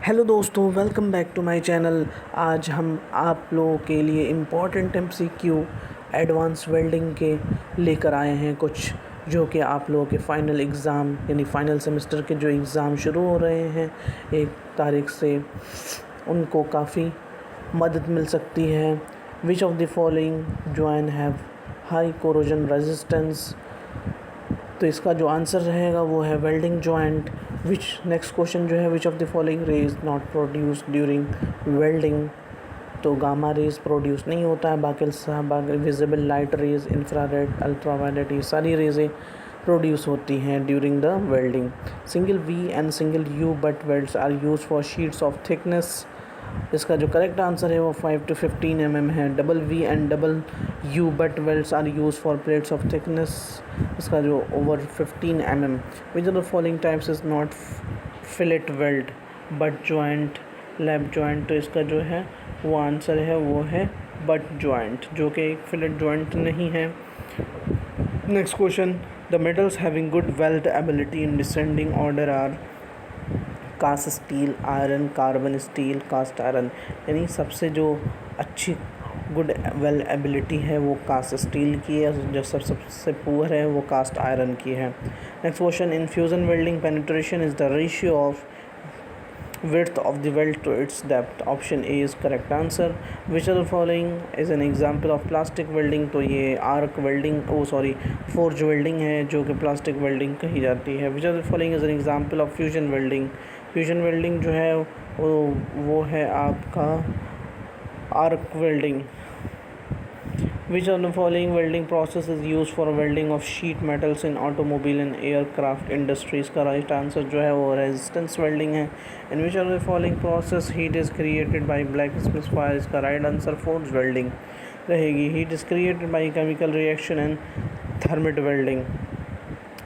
Hello दोस्तों, welcome back to my channel. आज हम आप लोगों के लिए इम्पॉर्टेंट MCQ एडवांस वेल्डिंग के लेकर आए हैं कुछ, जो कि आप लोगों के फाइनल एग्ज़ाम यानी फाइनल सेमेस्टर के जो एग्ज़ाम शुरू हो रहे हैं 1 तारीख से, उनको काफ़ी मदद मिल सकती है। Which of the following join have high corrosion resistance, तो इसका जो आंसर रहेगा वो है welding joint. Which next question जो है, which of the following ray is not produce during welding, तो गामा रेज प्रोड्यूस नहीं होता है, बाकी visible light rays, infrared, ultraviolet, ये सारी रेजें प्रोड्यूस होती हैं during the welding. Single V and single U butt welds are use for sheets of thickness, इसका जो करेक्ट आंसर है वो 5 to 15 mm है। Double V and double U butt welds are use for plates of thickness, इसका जो over 15 mm। Which of the following types is not fillet weld butt joint, lap joint, तो इसका जो है वो आंसर है वो है बट जॉइंट, जो कि एक फिलेट जॉइंट नहीं है। Next question, the metals having good weldability in descending order are cast steel, iron, carbon steel, cast iron, यानी सबसे जो अच्छी गुड वेल एबिलिटी है वो कास्ट स्टील की है, जो सबसे पुअर है वो कास्ट आयरन की है। Next question, in fusion welding penetration is the ratio of width of the weld to its depth, option A is correct answer. Which of the following is an example of plastic welding, तो ये arc welding forge welding है, जो कि plastic welding कही जाती है। Which of the following is an example of fusion welding, fusion welding जो है वो है आपका arc welding. Which of the following welding process is use for welding of sheet metals in automobile and aircraft industries, का right answer जो है वो resistance welding है। In which of the following process heat is created by blacksmith fire, इसका right answer forge welding रहेगी। Heat is created by chemical reaction and thermit welding.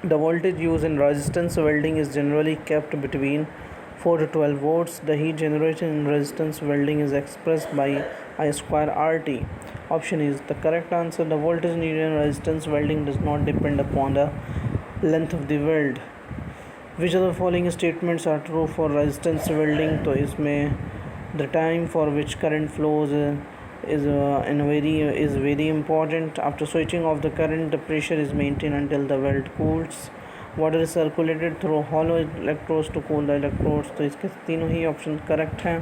The voltage use in resistance welding is generally kept between 4 to 12 volts. The heat generated in resistance welding is expressed by I square RT. Option is the correct answer. The voltage needed in resistance welding does not depend upon the length of the weld. Which of the following statements are true for resistance welding? तो इसमें the time for which current flows is very important. After switching off the current, the pressure is maintained until the weld cools. Water is circulated through hollow electrodes to cool the electrodes, तो इसके तीनों ही option correct हैं।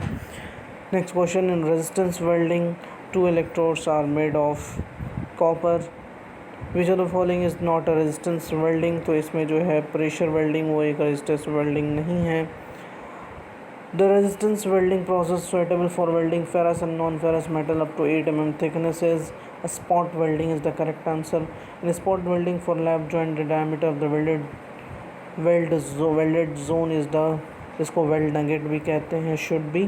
Next question, in resistance welding 2 electrodes are made of copper. Which of the following is not a resistance welding, तो इसमें जो है pressure welding वो एक रेजिस्टेंस वेल्डिंग नहीं है। The resistance welding process suitable for welding ferrous and non-ferrous metal up to 8 mm thickness is a spot welding is the correct answer. In spot welding for lap joint, the diameter of the welded zone is the, इसको weld nugget भी कहते हैं, should be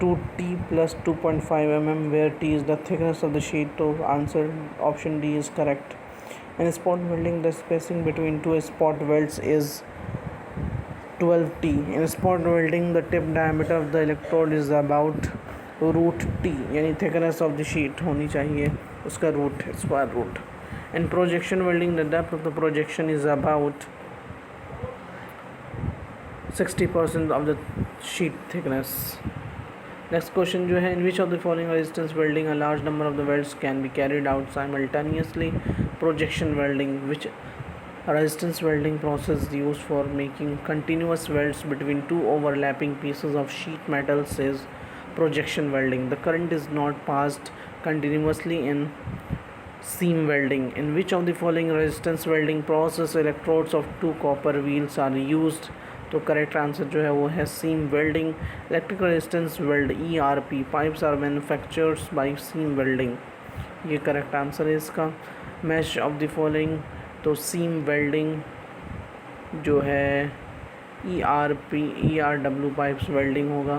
2T plus 2.5 mm, where T is the thickness of the sheet, तो answer option D is correct. In spot welding, the spacing between two spot welds is 12T. In spot welding, the tip diameter of the electrode is about root T, यानी thickness of the sheet होनी चाहिए उसका root, square root. In projection welding, the depth of the projection is about 60% of the sheet thickness. Next question जो है, in which of the following resistance welding a large number of the welds can be carried out simultaneously, projection welding. Which resistance welding process used for making continuous welds between two overlapping pieces of sheet metal is projection welding. The current is not passed continuously in seam welding. In which of the following resistance welding process electrodes of two copper wheels are used, तो correct answer जो है वो है seam welding. Electrical resistance weld ERP pipes are manufactured by seam welding, ये correct answer है इसका। Match of the following, तो seam welding जो है ERW पाइप्स वेल्डिंग होगा,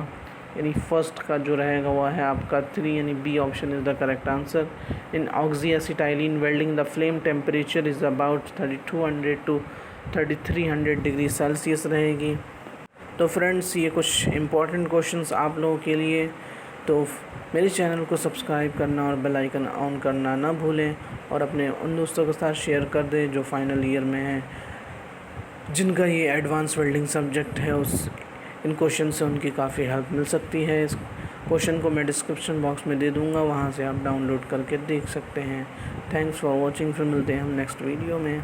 यानी फर्स्ट का जो रहेगा वह है आपका 3, यानी B option is the correct answer. In oxyacetylene welding the flame temperature is about 3200 to 3300 degree Celsius रहेगी। तो फ्रेंड्स, ये कुछ इंपॉर्टेंट क्वेश्चंस आप लोगों के लिए, तो मेरे चैनल को सब्सक्राइब करना और बेल आइकन ऑन करना ना भूलें, और अपने उन दोस्तों के साथ शेयर कर दें जो फाइनल ईयर में हैं, जिनका ये एडवांस वेल्डिंग सब्जेक्ट है, उस इन क्वेश्चन से उनकी काफ़ी हेल्प मिल सकती है। इस क्वेश्चन को मैं डिस्क्रिप्शन बॉक्स में दे दूँगा, वहाँ से आप डाउनलोड करके देख सकते हैं। Thanks for watching. फिर मिलते हैं हम नेक्स्ट वीडियो में।